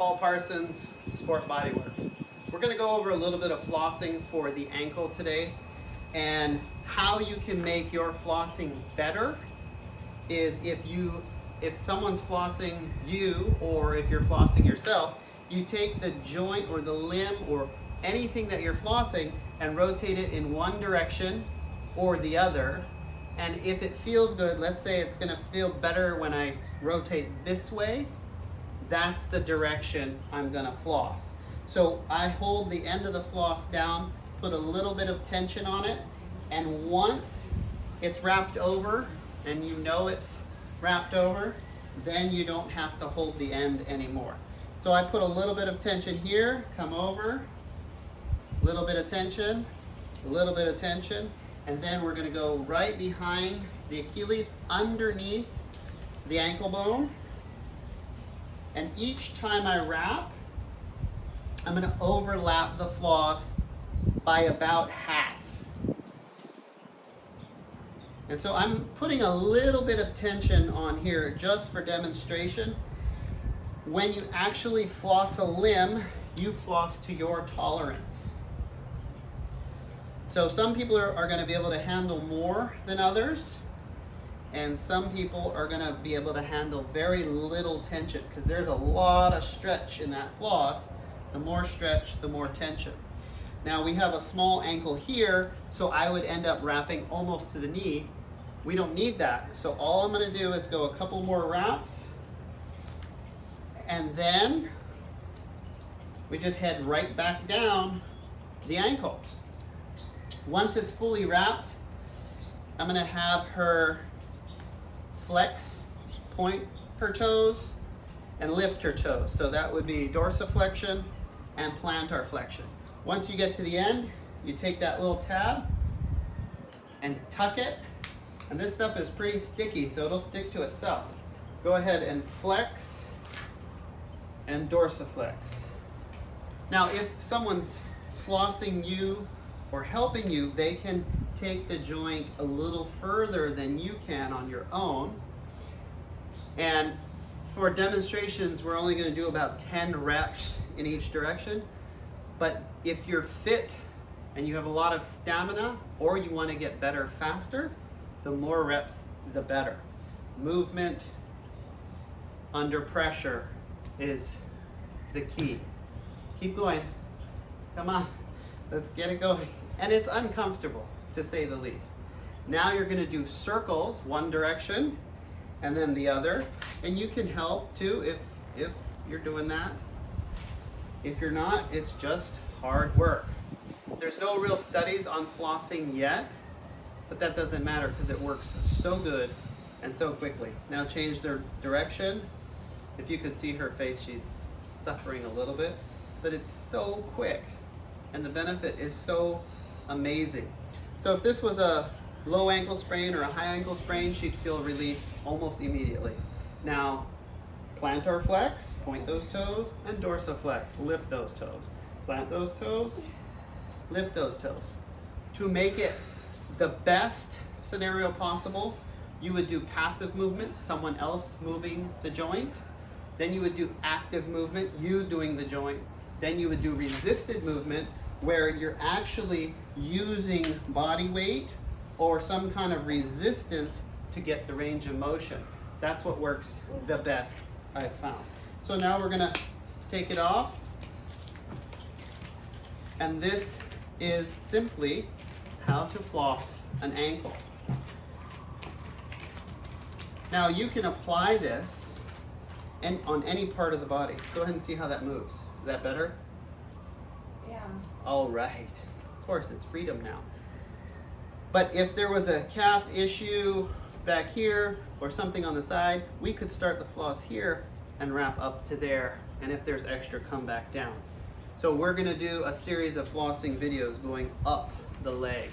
Paul Parsons, Sport Bodywork. We're going to go over a little bit of flossing for the ankle today, and how you can make your flossing better is if someone's flossing you, or if you're flossing yourself, you take the joint or the limb or anything that you're flossing and rotate it in one direction or the other. And if it feels good, let's say it's going to feel better when I rotate this way, that's the direction I'm going to floss. So I hold the end of the floss down, put a little bit of tension on it, and once it's wrapped over and you know it's wrapped over, then you don't have to hold the end anymore. So I put a little bit of tension here, come over, a little bit of tension, a little bit of tension, and then we're going to go right behind the Achilles, underneath the ankle bone. And each time I wrap, I'm going to overlap the floss by about half. And so I'm putting a little bit of tension on here just for demonstration. When you actually floss a limb, you floss to your tolerance. So some people are going to be able to handle more than others, and some people are going to be able to handle very little tension, because there's a lot of stretch in that floss. The more stretch, the more tension. Now we have a small ankle here, so I would end up wrapping almost to the knee. We don't need that. So all I'm going to do is go a couple more wraps, and then we just head right back down the ankle. Once it's fully wrapped, I'm going to have her flex, point her toes, and lift her toes. So that would be dorsiflexion and plantar flexion. Once you get to the end, you take that little tab and tuck it. And this stuff is pretty sticky, so it'll stick to itself. Go ahead and flex and dorsiflex. Now, if someone's flossing you or helping you, they can take the joint a little further than you can on your own. And for demonstrations, we're only going to do about 10 reps in each direction. But if you're fit and you have a lot of stamina, or you want to get better faster, the more reps, the better. Movement under pressure is the key. Keep going. Come on. Let's get it going. And it's uncomfortable, to say the least. Now you're going to do circles, one direction and then the other. And you can help too if you're doing that. If you're not, it's just hard work. There's no real studies on flossing yet, but that doesn't matter because it works so good and so quickly. Now change their direction. If you could see her face, she's suffering a little bit, but it's so quick and the benefit is so amazing. So if this was a low ankle sprain or a high ankle sprain, she'd feel relief almost immediately. Now, plantar flex, point those toes, and dorsiflex, lift those toes. Plant those toes, lift those toes. To make it the best scenario possible, you would do passive movement, someone else moving the joint. Then you would do active movement, you doing the joint. Then you would do resisted movement, where you're actually using body weight or some kind of resistance to get the range of motion. That's what works the best, I've found. So now we're gonna take it off. And this is simply how to floss an ankle. Now you can apply this on any part of the body. Go ahead and see how that moves. Is that better? Yeah. All right. Of course, it's freedom now. But if there was a calf issue back here or something on the side, we could start the floss here and wrap up to there. And if there's extra, come back down. So we're going to do a series of flossing videos going up the leg.